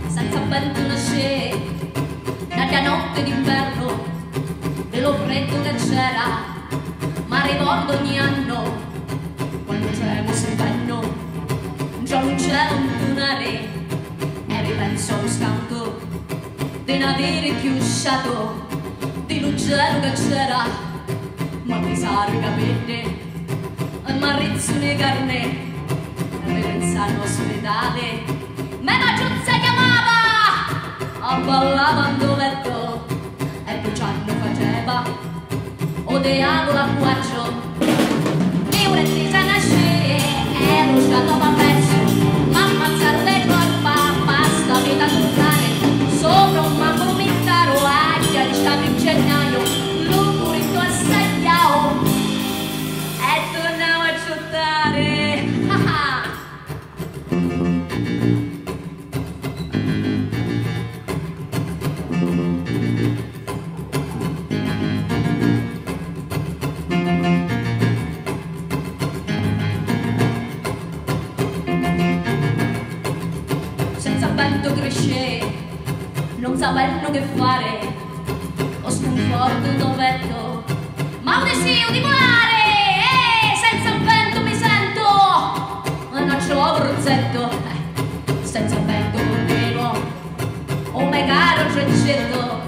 Senza vento nasce nella notte d'inverno, dello freddo che c'era, ma ricordo ogni anno quando c'era questo inverno, già non c'era un tunare e ripenso allo scanto dei naviri chiusciato, di l'uccello che c'era, ma mi sare capite e marrizzone carne e ripensa all'ospedale. Mena Giuzza chiamava a ballava in dovetto e Luciano faceva odeavo l'acquaggio e un attesa nasce e lo sciato va perso ma ammazzarle colpa basta vita tornare sopra un mambo mittaro aglia diciamo in gennaio l'ucurito assagliao e tornavo a ciottare senza vento cresce, non sapendo che fare, ho sconforto il dovetto, ma un desiderio di volare, senza vento mi sento, non c'ho rozzetto, senza vento continuo, oh mio caro Giorgetto,